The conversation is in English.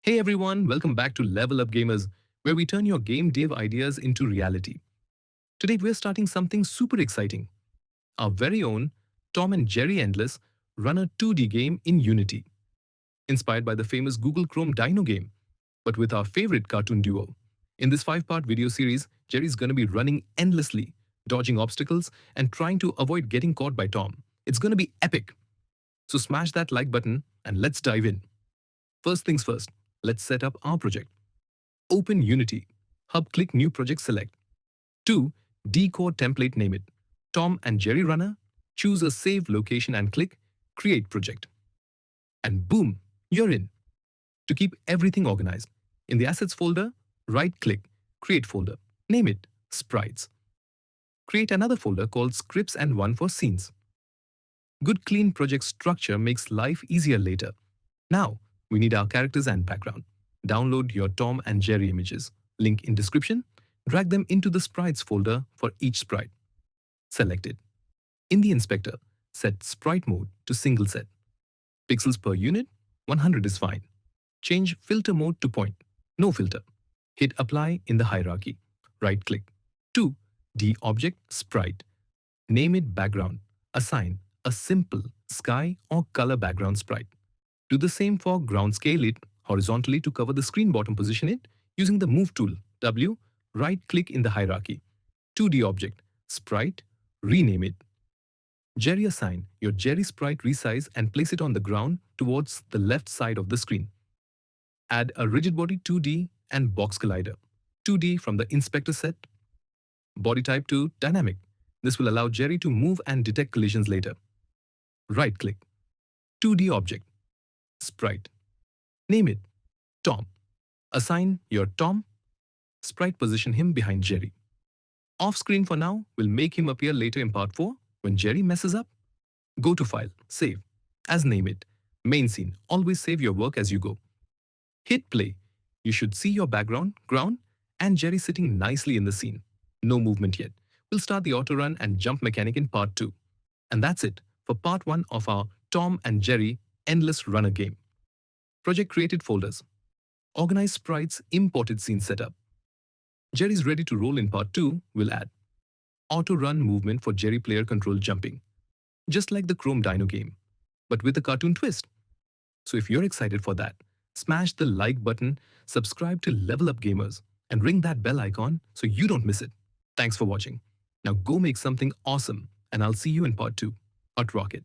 Hey everyone, welcome back to LevelUP Gamers, where we turn your game dev ideas into reality. Today we're starting something super exciting. Our very own Tom and Jerry Endless run a 2D game in Unity, inspired by the famous Google Chrome Dino game, but with our favorite cartoon duo. In this 5-part video series, Jerry's gonna be running endlessly, dodging obstacles and trying to avoid getting caught by Tom. It's gonna be epic. So smash that like button and let's dive in. First things first, let's set up our project. Open Unity. Click New Project select. 2. Decode template name it. Tom and Jerry Runner. Choose a save location and click Create Project. And boom, you're in. To keep everything organized, in the Assets folder, right-click, Create folder. Name it Sprites. Create another folder called Scripts and one for Scenes. Good clean project structure makes life easier later. Now, we need our characters and background. Download your Tom and Jerry images. Link in description. Drag them into the Sprites folder for each sprite. Select it. In the inspector, set sprite mode to single set. Pixels per unit, 100 is fine. Change filter mode to point, no filter. Hit apply in the hierarchy. Right-click. 2. D-object sprite. Name it background. Assign a simple sky or color background sprite. Do the same for ground scale it horizontally to cover the screen bottom position it using the Move tool, W, right-click in the hierarchy. 2D object, sprite, rename it. Jerry assign your Jerry sprite resize and place it on the ground towards the left side of the screen. Add a rigid body 2D and box collider. 2D from the inspector set. Body type to dynamic. This will allow Jerry to move and detect collisions later. Right-click. 2D object. Sprite. Name it Tom. Assign your Tom. Sprite position him behind Jerry. Off screen for now will make him appear later in part 4 when Jerry messes up. Go to File, Save. As name it. Main scene. Always save your work as you go. Hit play. You should see your background, ground, and Jerry sitting nicely in the scene. No movement yet. We'll start the auto run and jump mechanic in part 2. And that's it for part 1 of our Tom and Jerry Endless Runner game. Project created folders. Organized sprites, imported scene setup. Jerry's ready to roll in part 2 will add auto run movement for Jerry player control jumping. Just like the Chrome Dino game, but with a cartoon twist. So if you're excited for that, smash the like button, subscribe to LevelUP Gamers, and ring that bell icon so you don't miss it. Thanks for watching. Now go make something awesome, and I'll see you in part 2. Rocket.